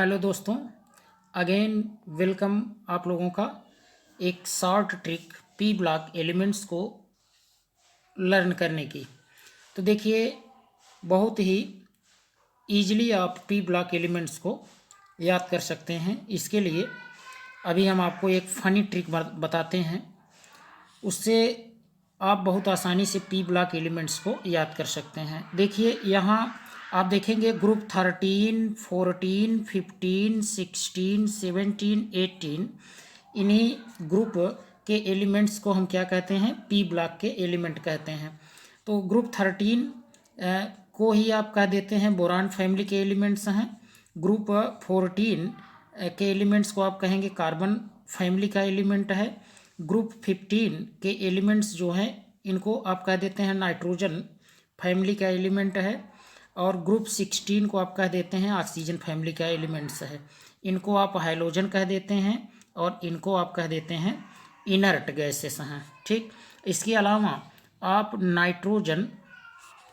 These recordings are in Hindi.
हेलो दोस्तों, अगेन वेलकम आप लोगों का एक short trick P block elements को लर्न करने की। तो देखिए, बहुत ही ईजिली आप पी ब्लॉक एलिमेंट्स को याद कर सकते हैं। इसके लिए अभी हम आपको एक फ़नी ट्रिक बताते हैं, उससे आप बहुत आसानी से पी ब्लॉक एलिमेंट्स को याद कर सकते हैं। देखिए, यहाँ आप देखेंगे ग्रुप 13, 14, 15, 16, 17, 18, इन्हीं ग्रुप के एलिमेंट्स को हम क्या कहते हैं? पी ब्लॉक के एलिमेंट कहते हैं। तो ग्रुप 13 को ही आप कह देते हैं बोरान फैमिली के एलिमेंट्स हैं। ग्रुप 14 के एलिमेंट्स को आप कहेंगे कार्बन फैमिली का एलिमेंट है। ग्रुप 15 के एलिमेंट्स जो हैं इनको आप कह देते हैं नाइट्रोजन फैमिली का एलिमेंट है। और ग्रुप 16 को आप कह देते हैं ऑक्सीजन फैमिली का एलिमेंट्स है। इनको आप हाइड्रोजन कह देते हैं और इनको आप कह देते हैं इनर्ट गैसेस हैं। ठीक, इसके अलावा आप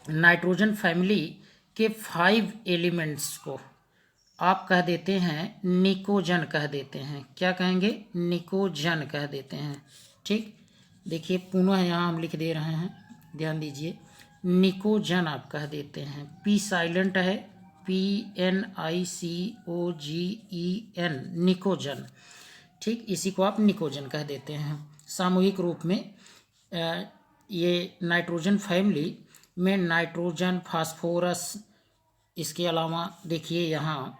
नाइट्रोजन फैमिली के 5 एलिमेंट्स को आप कह देते हैं निकोजन कह देते हैं। क्या कहेंगे? निकोजन कह देते हैं। ठीक, देखिए पुनः यहाँ हम लिख दे रहे हैं, ध्यान दीजिए, निकोजन आप कह देते हैं। पी साइलेंट है, PNICOGEN, निकोजन। ठीक, इसी को आप निकोजन कह देते हैं। सामूहिक रूप में ये नाइट्रोजन फैमिली में नाइट्रोजन, फास्फोरस, इसके अलावा देखिए यहाँ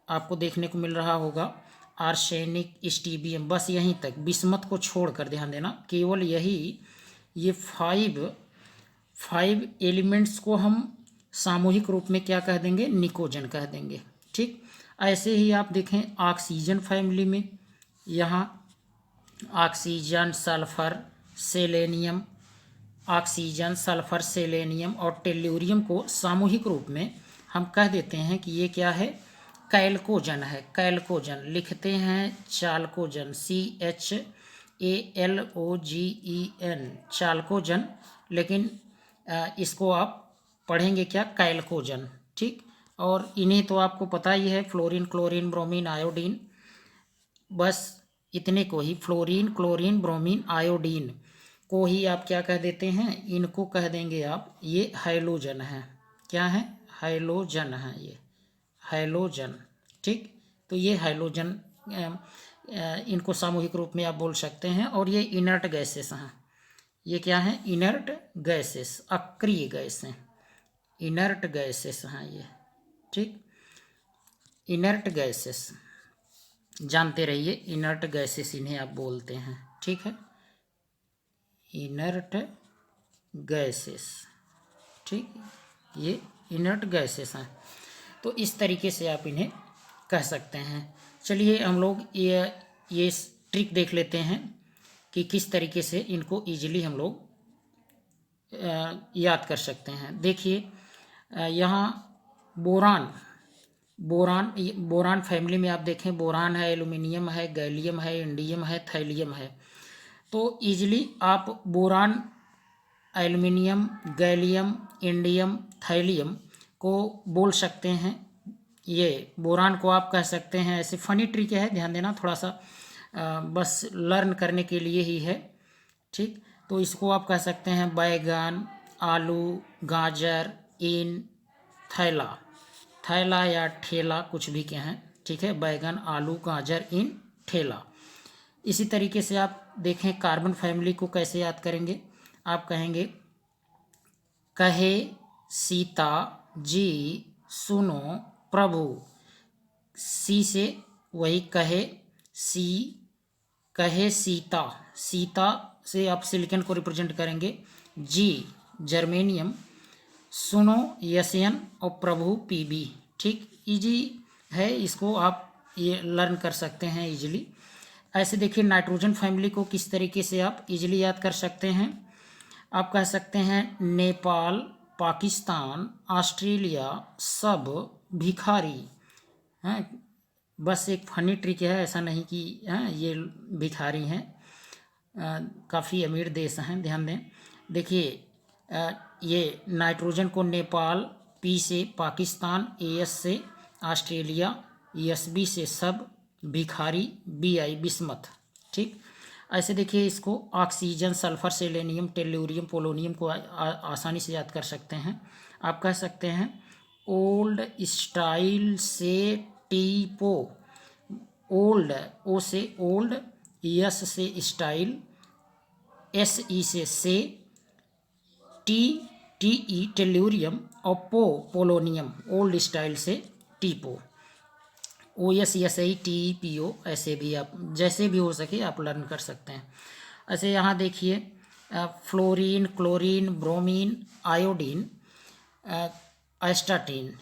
आपको देखने को मिल रहा होगा आर्सेनिक, स्टीबियम, बस यहीं तक, बिस्मथ को छोड़कर ध्यान देना, केवल ये 5 एलिमेंट्स को हम सामूहिक रूप में क्या कह देंगे? निकोजन कह देंगे। ठीक, ऐसे ही आप देखें ऑक्सीजन फैमिली में, यहाँ oxygen, sulphur, selenium, oxygen, sulphur, selenium और टेल्यूरियम को सामूहिक रूप में हम कह देते हैं कि ये क्या है? कैल्कोजन है। कैल्कोजन लिखते हैं चाल्कोजन, CHALOGEN, चाल्कोजन, लेकिन इसको आप पढ़ेंगे क्या? कैल्कोजन। ठीक, और इन्हें तो आपको पता ही है, फ्लोरीन, क्लोरीन, ब्रोमीन, आयोडीन, बस इतने को ही, फ्लोरीन, क्लोरीन, ब्रोमीन, आयोडीन को ही आप क्या कह देते हैं? इनको कह देंगे आप ये हैलोजन है। क्या है? हैलोजन है, ये हैलोजन। ठीक, तो ये हैलोजन इनको सामूहिक रूप में आप बोल सकते हैं। और ये इनर्ट गैसेस हैं। ये क्या है? इनर्ट गैसेस, अक्रिय गैस हैं, इनर्ट गैसेस हैं ये। ठीक, इनर्ट गैसेस जानते रहिए, इनर्ट गैसेस इन्हें आप बोलते हैं। ठीक है, इनर्ट गैसेस। ठीक, ये इनर्ट गैसेस हैं। तो इस तरीके से आप इन्हें कह सकते हैं। चलिए हम लोग ये ट्रिक देख लेते हैं कि किस तरीके से इनको ईजिली हम लोग याद कर सकते हैं। देखिए, यहाँ बोरान फैमिली में आप देखें, बोरान है, एल्युमिनियम है, गैलियम है, इंडियम है, थैलियम है। तो ईजिली आप boron, aluminium, gallium, indium, thallium को बोल सकते हैं। ये बोरान को आप कह सकते हैं, ऐसे फनी ट्रिक है, ध्यान देना, थोड़ा सा बस लर्न करने के लिए ही है। ठीक, तो इसको आप कह सकते हैं बैगन, आलू, गाजर, इन, थैला या ठेला, कुछ भी कहें। ठीक है, बैगन, आलू, गाजर, इन, ठेला। इसी तरीके से आप देखें कार्बन फैमिली को कैसे याद करेंगे? आप कहेंगे कहे सीता जी सुनो प्रभु। सी से वही कहे, कहे सीता, सीता से आप सिलिकॉन को रिप्रेजेंट करेंगे, जी जर्मेनियम, सुनो यसियन और प्रभु PB। ठीक, इजी है, इसको आप ये लर्न कर सकते हैं इजीली। ऐसे देखिए नाइट्रोजन फैमिली को किस तरीके से आप इजीली याद कर सकते हैं। आप कह सकते हैं नेपाल, पाकिस्तान, ऑस्ट्रेलिया सब भिखारी हैं। बस एक फनी ट्रिक है, ऐसा नहीं कि ये भिखारी हैं, काफ़ी अमीर देश हैं, ध्यान दें। देखिए ये नाइट्रोजन को नेपाल, P से पाकिस्तान, AS से ऑस्ट्रेलिया, एसबी से सब, भिखारी, बीआई बिस्मथ। ठीक, ऐसे देखिए इसको oxygen, sulphur, selenium, tellurium, polonium को आसानी से याद कर सकते हैं। आप कह सकते हैं ओल्ड स्टाइल से टीपो, ओल्ड, ओ से ओल्ड, यस से स्टाइल, एस ई से, टी टी ई टेल्यूरियम, और पोलोनियम, ओल्ड स्टाइल से टीपो। O S S I T P O, ऐसे भी आप जैसे भी हो सके आप लर्न कर सकते हैं। ऐसे यहाँ देखिए fluorine, chlorine, bromine, iodine, astatine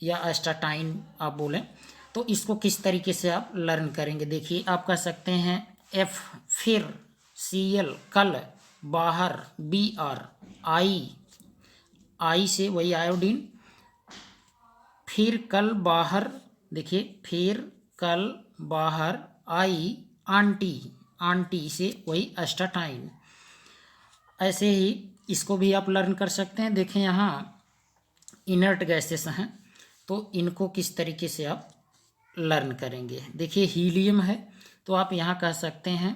या एस्टाटाइन आप बोलें, तो इसको किस तरीके से आप लर्न करेंगे। देखिए आप कह सकते हैं एफ फिर, सी एल कल, बाहर, बी आर, आई से वही आयोडीन, फिर कल बाहर, देखिए फिर कल बाहर, आई आंटी, आंटी से वही एस्टाटाइन। ऐसे ही इसको भी आप लर्न कर सकते हैं। देखें यहाँ इनर्ट गैसेस हैं, तो इनको किस तरीके से आप लर्न करेंगे। देखिए हीलियम है, तो आप यहाँ कह सकते हैं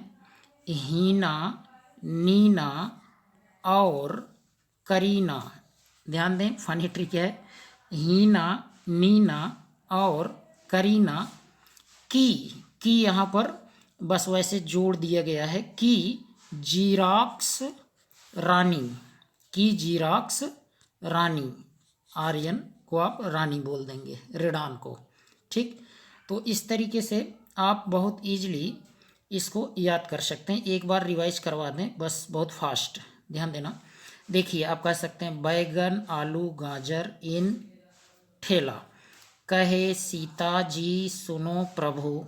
हीना, नीना और करीना। ध्यान दें, फनी ट्रिक है, हीना, नीना और करीना की यहाँ पर बस वैसे जोड़ दिया गया है कि जीराक्स रानी, की जीराक्स रानी, आर्यन को आप रानी बोल देंगे, रेडान को। ठीक, तो इस तरीके से आप बहुत ईजिली इसको याद कर सकते हैं। एक बार रिवाइज करवा दें बस, बहुत फास्ट, ध्यान देना। देखिए आप कह सकते हैं बैगन, आलू, गाजर इन ठेला, कहे सीता जी सुनो प्रभु,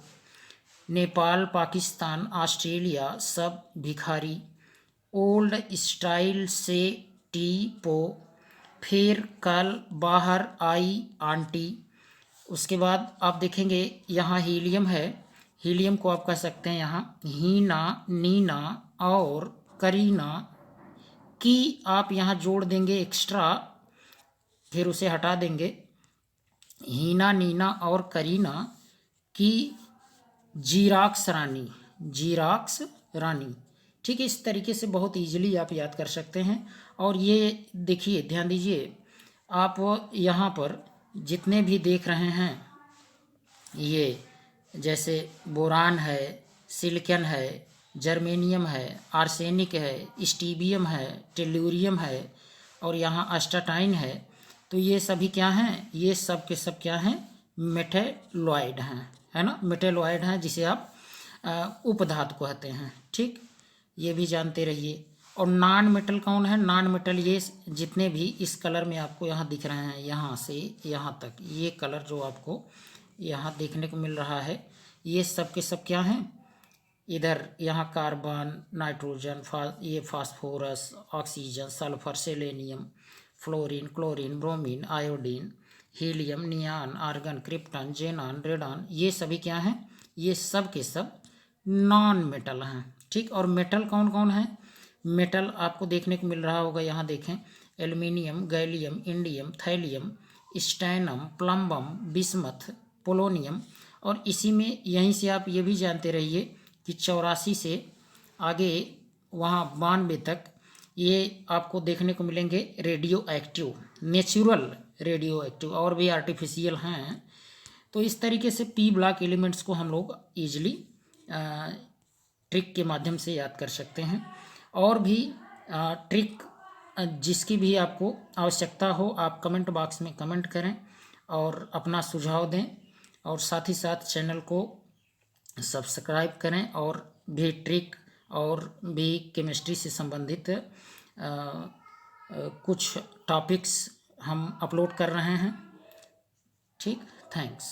नेपाल, पाकिस्तान, ऑस्ट्रेलिया सब भिखारी, ओल्ड स्टाइल से टी पो, फिर कल बाहर आई आंटी। उसके बाद आप देखेंगे यहाँ हीलियम है, हीलियम को आप कह सकते हैं यहाँ हीना, नीना और करीना की आप यहाँ जोड़ देंगे एक्स्ट्रा, फिर उसे हटा देंगे, हीना, नीना और करीना की जीराक्स रानी, जीराक्स रानी। ठीक है, इस तरीके से बहुत इजीली आप याद कर सकते हैं। और ये देखिए, ध्यान दीजिए, आप यहाँ पर जितने भी देख रहे हैं, ये जैसे बोरान है, सिलिकॉन है, जर्मेनियम है, आर्सेनिक है, स्टीबियम है, टेल्यूरियम है और यहाँ एस्टाटाइन है, तो ये सभी क्या हैं, ये सब के सब क्या हैं, मेटेलॉइड हैं, है ना, मेटेलॉइड हैं, जिसे आप उपधातु कहते हैं। ठीक, ये भी जानते रहिए। और नॉन मेटल कौन है, नॉन मेटल ये जितने भी इस कलर में आपको यहाँ दिख रहे हैं, यहाँ से यहाँ तक ये कलर जो आपको यहाँ देखने को मिल रहा है, ये सब के सब क्या हैं, इधर यहाँ कार्बन, नाइट्रोजन, ये phosphorus, oxygen, sulphur, selenium, fluorine, chlorine, bromine, iodine, helium, neon, argon, krypton, xenon, radon, ये सभी क्या हैं, ये सब के सब नॉन मेटल हैं। ठीक, और मेटल कौन कौन है, मेटल आपको देखने को मिल रहा होगा, यहाँ देखें aluminium, gallium, indium, thallium, stannum, plumbum, bismuth, polonium. और इसी में यहीं से आप ये भी जानते रहिए कि 84 से आगे वहाँ 92 तक ये आपको देखने को मिलेंगे radio active, natural radio active, और भी आर्टिफिशियल हैं। तो इस तरीके से पी ब्लॉक एलिमेंट्स को हम लोग ईजिली ट्रिक के माध्यम से याद कर सकते हैं। और भी ट्रिक जिसकी भी आपको आवश्यकता हो, आप कमेंट बॉक्स में कमेंट करें और अपना सुझाव दें, और साथ ही साथ चैनल को सब्सक्राइब करें। और भी ट्रिक और भी केमिस्ट्री से संबंधित कुछ टॉपिक्स हम अपलोड कर रहे हैं। ठीक, थैंक्स।